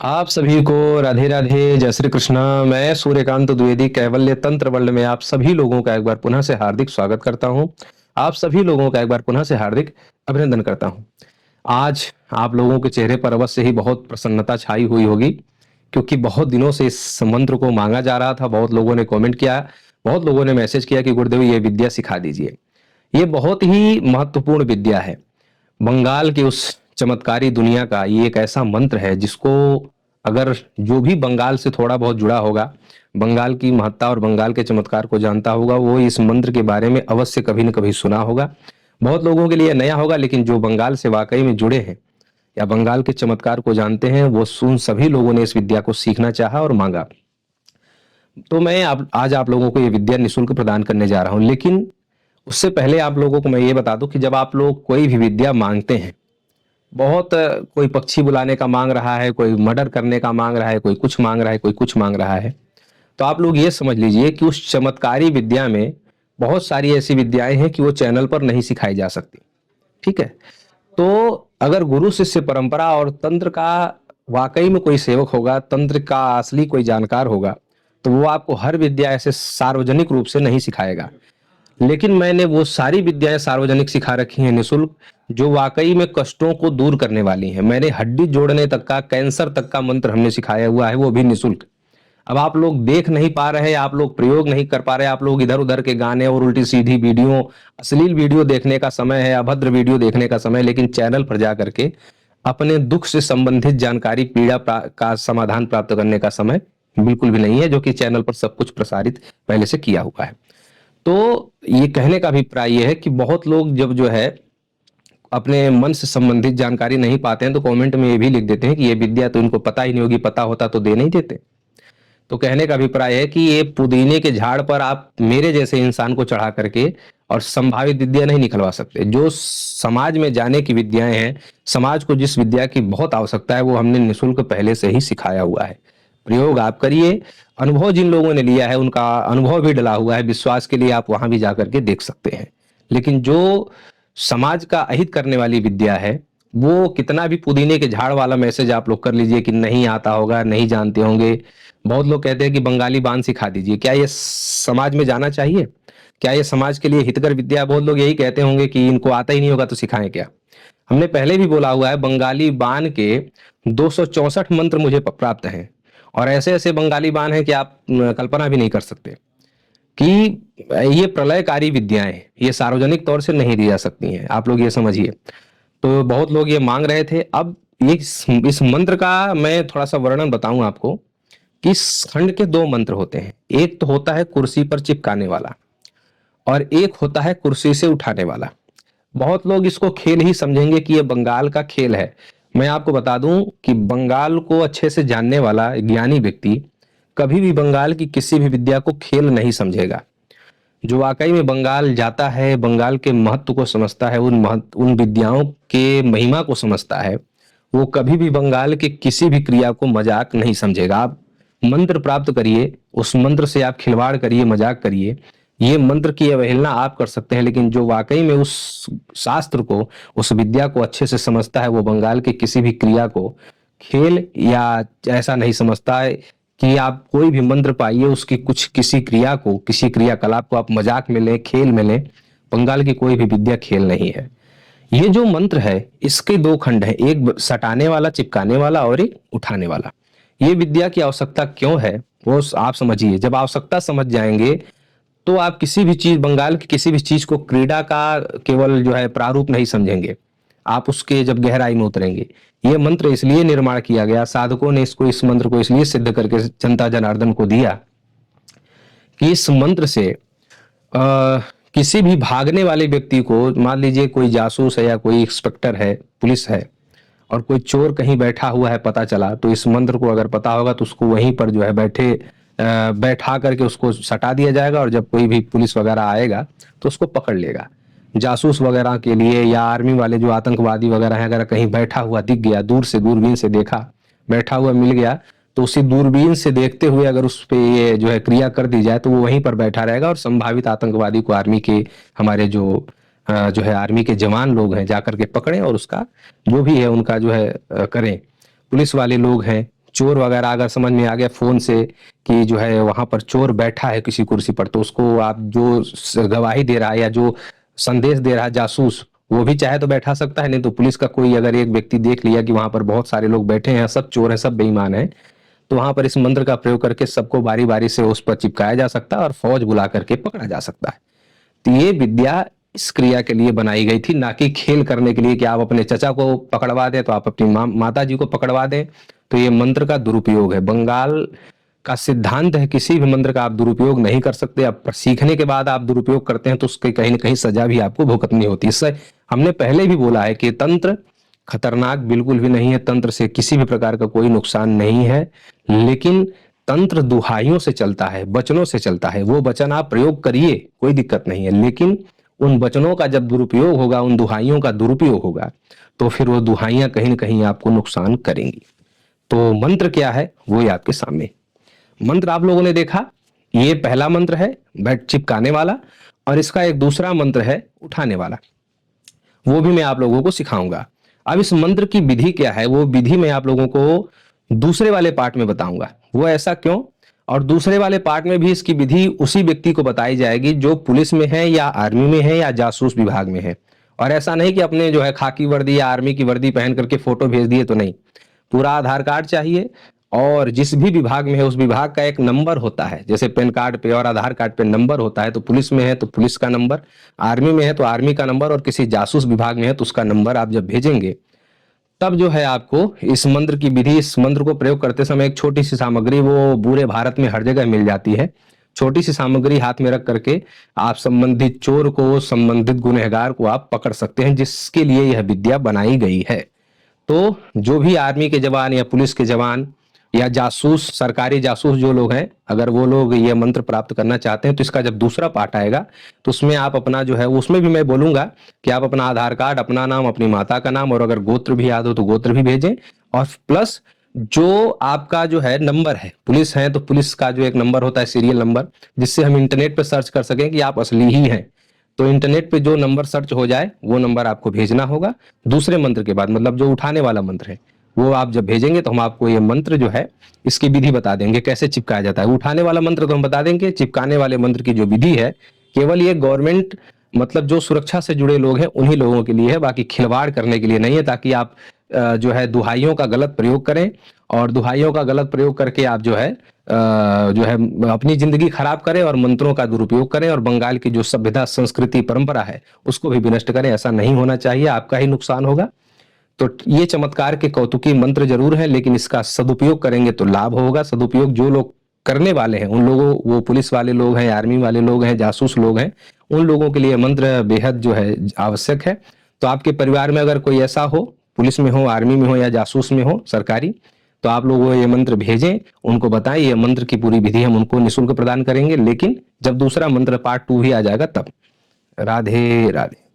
आप सभी को राधे राधे, जय श्री कृष्णा। मैं सूर्यकांत द्विवेदी कैवल्य तंत्र वर्ल्ड में आप सभी लोगों का एक बार पुनः से हार्दिक स्वागत करता हूं। आप सभी लोगों का एक बार पुनः से हार्दिक अभिनंदन करता हूं। आज आप लोगों के चेहरे पर अवश्य ही बहुत प्रसन्नता छाई हुई होगी, क्योंकि बहुत दिनों से इस मंत्र को मांगा जा रहा था। बहुत लोगों ने कमेंट किया, बहुत लोगों ने मैसेज किया कि गुरुदेव ये विद्या सिखा दीजिए। ये बहुत ही महत्वपूर्ण विद्या है। बंगाल की उस चमत्कारी दुनिया का ये एक ऐसा मंत्र है जिसको अगर जो भी बंगाल से थोड़ा बहुत जुड़ा होगा, बंगाल की महत्ता और बंगाल के चमत्कार को जानता होगा, वो इस मंत्र के बारे में अवश्य कभी न कभी सुना होगा। बहुत लोगों के लिए नया होगा, लेकिन जो बंगाल से वाकई में जुड़े हैं या बंगाल के चमत्कार को जानते हैं, वो सुन सभी लोगों ने इस विद्या को सीखना चाहा और मांगा। तो मैं आज आप लोगों को ये विद्या निःशुल्क प्रदान करने जा रहा हूं। लेकिन उससे पहले आप लोगों को मैं ये बता दूं कि जब आप लोग कोई भी विद्या मांगते हैं, बहुत कोई पक्षी बुलाने का मांग रहा है, कोई मर्डर करने का मांग रहा है, कोई कुछ मांग रहा है, कोई कुछ मांग रहा है, तो आप लोग ये समझ लीजिए कि उस चमत्कारी विद्या में बहुत सारी ऐसी विद्याएं हैं कि वो चैनल पर नहीं सिखाई जा सकती। ठीक है। तो अगर गुरु शिष्य परंपरा और तंत्र का वाकई में कोई सेवक होगा, तंत्र का असली कोई जानकार होगा, तो वो आपको हर विद्या ऐसे सार्वजनिक रूप से नहीं सिखाएगा। लेकिन मैंने वो सारी विद्याएं सार्वजनिक सिखा रखी हैं, निःशुल्क, जो वाकई में कष्टों को दूर करने वाली हैं। मैंने हड्डी जोड़ने तक का, कैंसर तक का मंत्र हमने सिखाया हुआ है, वो भी निःशुल्क। अब आप लोग देख नहीं पा रहे, आप लोग प्रयोग नहीं कर पा रहे, आप लोग इधर उधर के गाने और उल्टी सीधी वीडियो, अश्लील वीडियो देखने का समय है, अभद्र वीडियो देखने का समय। लेकिन चैनल पर जा करके अपने दुख से संबंधित जानकारी, का समाधान प्राप्त करने का समय बिल्कुल भी नहीं है, जो कि चैनल पर सब कुछ प्रसारित पहले से किया हुआ है। तो ये कहने का अभिप्राय ये है कि बहुत लोग जब जो है अपने मन से संबंधित जानकारी नहीं पाते हैं, तो कमेंट में ये भी लिख देते हैं कि ये विद्या तो इनको पता ही नहीं होगी, पता होता तो दे नहीं देते। तो कहने का अभिप्राय है कि ये पुदीने के झाड़ पर आप मेरे जैसे इंसान को चढ़ा करके और संभावित विद्या नहीं निकलवा सकते। जो समाज में जाने की विद्याएं हैं, समाज को जिस विद्या की बहुत आवश्यकता है, वो हमने निःशुल्क पहले से ही सिखाया हुआ है। प्रयोग आप करिए। अनुभव जिन लोगों ने लिया है उनका अनुभव भी डला हुआ है, विश्वास के लिए आप वहां भी जाकर के देख सकते हैं। लेकिन जो समाज का अहित करने वाली विद्या है, वो कितना भी पुदीने के झाड़ वाला मैसेज आप लोग कर लीजिए कि नहीं आता होगा, नहीं जानते होंगे। बहुत लोग कहते हैं कि बंगाली बाण सिखा दीजिए। क्या ये समाज में जाना चाहिए? क्या ये समाज के लिए हितकर विद्या? बहुत लोग यही कहते होंगे कि इनको आता ही नहीं होगा तो सिखाएं क्या। हमने पहले भी बोला हुआ है, बंगाली बाण के 264 मंत्र मुझे प्राप्त हैं, और ऐसे ऐसे बंगाली बाण हैं कि आप कल्पना भी नहीं कर सकते कि ये प्रलयकारी विद्याएं हैं, ये सार्वजनिक तौर से नहीं दी जा सकती हैं। आप लोग ये समझिए। तो बहुत लोग ये मांग रहे थे। अब ये इस मंत्र का मैं थोड़ा सा वर्णन बताऊं आपको कि इस खंड के दो मंत्र होते हैं। एक तो होता है कुर्सी पर चिपकाने वाला, और एक होता है कुर्सी से उठाने वाला। बहुत लोग इसको खेल ही समझेंगे कि ये बंगाल का खेल है। मैं आपको बता दूं कि बंगाल को अच्छे से जानने वाला ज्ञानी व्यक्ति कभी भी बंगाल की किसी भी विद्या को खेल नहीं समझेगा। जो वाकई में बंगाल जाता है, बंगाल के महत्व को समझता है, उन विद्याओं के महिमा को समझता है, वो कभी भी बंगाल के किसी भी क्रिया को मजाक नहीं समझेगा। आप मंत्र प्राप्त करिए, उस मंत्र से आप खिलवाड़ करिए, मजाक करिए, ये मंत्र की अवहेलना आप कर सकते हैं। लेकिन जो वाकई में उस शास्त्र को, उस विद्या को अच्छे से समझता है, वो बंगाल के किसी भी क्रिया को खेल या ऐसा नहीं समझता है कि आप कोई भी मंत्र पाइए, उसकी कुछ किसी क्रिया को, किसी क्रियाकलाप को आप मजाक में लें, खेल में लें। बंगाल की कोई भी विद्या खेल नहीं है। ये जो मंत्र है, इसके दो खंड हैं, एक सटाने वाला, चिपकाने वाला, और एक उठाने वाला। ये विद्या की आवश्यकता क्यों है वो आप समझिए। जब आवश्यकता समझ जाएंगे तो आप किसी भी चीज, बंगाल की किसी भी चीज को क्रीड़ा का केवल जो है प्रारूप नहीं समझेंगे। आप उसके जब गहराई में उतरेंगे। ये मंत्र इसलिए निर्माण किया गया, साधकों ने इसको, इस मंत्र को इसलिए सिद्ध करके जनता जनार्दन को दिया कि इस मंत्र से किसी भी भागने वाले व्यक्ति को, मान लीजिए कोई जासूस है या कोई इंस्पेक्टर है, पुलिस है, और कोई चोर कहीं बैठा हुआ है, पता चला, तो इस मंत्र को अगर पता होगा तो उसको वहीं पर जो है बैठा करके उसको सटा दिया जाएगा, और जब कोई भी पुलिस वगैरह आएगा तो उसको पकड़ लेगा। जासूस वगैरह के लिए या आर्मी वाले जो आतंकवादी वगैरह हैं, अगर कहीं बैठा हुआ दिख गया, दूर से दूरबीन से देखा, बैठा हुआ मिल गया, तो उसी दूरबीन से देखते हुए अगर उस पे ये जो है क्रिया कर दी जाए, तो वो वहीं पर बैठा रहेगा, और संभावित आतंकवादी को आर्मी के, हमारे जो है आर्मी के जवान लोग हैं, जाकर के पकड़ें और उसका जो भी है उनका जो है करें। पुलिस वाले लोग हैं, चोर वगैरह अगर समझ में आ गया फोन से कि जो है वहां पर चोर बैठा है किसी कुर्सी पर, तो उसको आप जो गवाही दे रहा है या जो संदेश दे रहा है जासूस, वो भी चाहे तो बैठा सकता है, नहीं तो पुलिस का कोई अगर एक व्यक्ति देख लिया कि वहां पर बहुत सारे लोग बैठे हैं, सब चोर हैं, सब बेईमान हैं, तो वहां पर इस मंत्र का प्रयोग करके सबको बारी बारी से उस पर चिपकाया जा सकता है और फौज बुला करके पकड़ा जा सकता है। तो ये विद्या इस क्रिया के लिए बनाई गई थी, ना कि खेल करने के लिए कि आप अपने चचा को पकड़वा दें तो आप अपनी माता जी को पकड़वा दें। तो ये मंत्र का दुरुपयोग है। बंगाल का सिद्धांत है किसी भी मंत्र का आप दुरुपयोग नहीं कर सकते। अब सीखने के बाद आप दुरुपयोग करते हैं तो उसके कहीं ना कहीं सजा भी आपको भुगतनी होती है। इससे हमने पहले भी बोला है कि तंत्र खतरनाक बिल्कुल भी नहीं है, तंत्र से किसी भी प्रकार का कोई नुकसान नहीं है, लेकिन तंत्र दुहाइयों से चलता है, वचनों से चलता है। वो वचन आप प्रयोग करिए, कोई दिक्कत नहीं है, लेकिन उन वचनों का जब दुरुपयोग होगा, उन दुहाइयों का दुरुपयोग होगा, तो फिर वो दुहाइयां कहीं ना कहीं आपको नुकसान करेंगी। तो मंत्र क्या है वो ये आपके सामने। मंत्र आप लोगों ने देखा, ये पहला मंत्र है बैठ चिपकाने वाला, और इसका एक दूसरा मंत्र है उठाने वाला, वो भी मैं आप लोगों को सिखाऊंगा। अब इस मंत्र की विधि क्या है, वो विधि मैं आप लोगों को दूसरे वाले पार्ट में बताऊंगा। वो ऐसा क्यों, और दूसरे वाले पार्ट में भी इसकी विधि उसी व्यक्ति को बताई जाएगी जो पुलिस में है या आर्मी में है या जासूस विभाग में है। और ऐसा नहीं कि अपने जो है खाकी वर्दी या आर्मी की वर्दी पहन करके फोटो भेज दिए, तो नहीं। पूरा आधार कार्ड चाहिए, और जिस भी विभाग में है उस विभाग का एक नंबर होता है, जैसे पैन कार्ड पे और आधार कार्ड पे नंबर होता है। तो पुलिस में है तो पुलिस का नंबर, आर्मी में है तो आर्मी का नंबर, और किसी जासूस विभाग में है तो उसका नंबर आप जब भेजेंगे, तब जो है आपको इस मंत्र की विधि, इस मंत्र को प्रयोग करते समय एक छोटी सी सामग्री, वो पूरे भारत में हर जगह मिल जाती है। छोटी सी सामग्री हाथ में रख करके आप संबंधित चोर को, संबंधित गुनहगार को आप पकड़ सकते हैं, जिसके लिए यह विद्या बनाई गई है। तो जो भी आर्मी के जवान या पुलिस के जवान या जासूस, सरकारी जासूस जो लोग हैं, अगर वो लोग ये मंत्र प्राप्त करना चाहते हैं, तो इसका जब दूसरा पार्ट आएगा तो उसमें आप अपना जो है, उसमें भी मैं बोलूंगा कि आप अपना आधार कार्ड, अपना नाम, अपनी माता का नाम, और अगर गोत्र भी याद हो तो गोत्र भी भेजें, और प्लस जो आपका जो है नंबर है, पुलिस है तो पुलिस का जो एक नंबर होता है, सीरियल नंबर, जिससे हम इंटरनेट पर सर्च कर सकें कि आप असली ही हैं। तो इंटरनेट पे जो नंबर सर्च हो जाए वो नंबर आपको भेजना होगा दूसरे मंत्र के बाद, मतलब जो उठाने वाला मंत्र है वो आप जब भेजेंगे तो हम आपको ये मंत्र जो है इसकी विधि बता देंगे कैसे चिपकाया जाता है। उठाने वाला मंत्र तो हम बता देंगे, चिपकाने वाले मंत्र की जो विधि है केवल ये गवर्नमेंट, मतलब जो सुरक्षा से जुड़े लोग हैं उन्हीं लोगों के लिए है, बाकी खिलवाड़ करने के लिए नहीं है, ताकि आप जो है दुहाइयों का गलत प्रयोग करें, और दुहाइयों का गलत प्रयोग करके आप जो है अपनी जिंदगी खराब करें और मंत्रों का दुरुपयोग करें, और बंगाल की जो सभ्यता, संस्कृति, परंपरा है उसको भी विनष्ट करें। ऐसा नहीं होना चाहिए, आपका ही नुकसान होगा। तो ये चमत्कार के कौतुकी मंत्र जरूर है, लेकिन इसका सदुपयोग करेंगे तो लाभ होगा। सदुपयोग जो लोग करने वाले हैं उन लोगों, वो पुलिस वाले लोग हैं, आर्मी वाले लोग हैं, जासूस लोग हैं, उन लोगों के लिए मंत्र बेहद जो है आवश्यक है। तो आपके परिवार में अगर कोई ऐसा हो, पुलिस में हो, आर्मी में हो या जासूस में हो सरकारी, तो आप लोग ये मंत्र भेजें, उनको बताएं। ये मंत्र की पूरी विधि हम उनको निःशुल्क प्रदान करेंगे, लेकिन जब दूसरा मंत्र पार्ट 2 भी आ जाएगा तब। राधे राधे।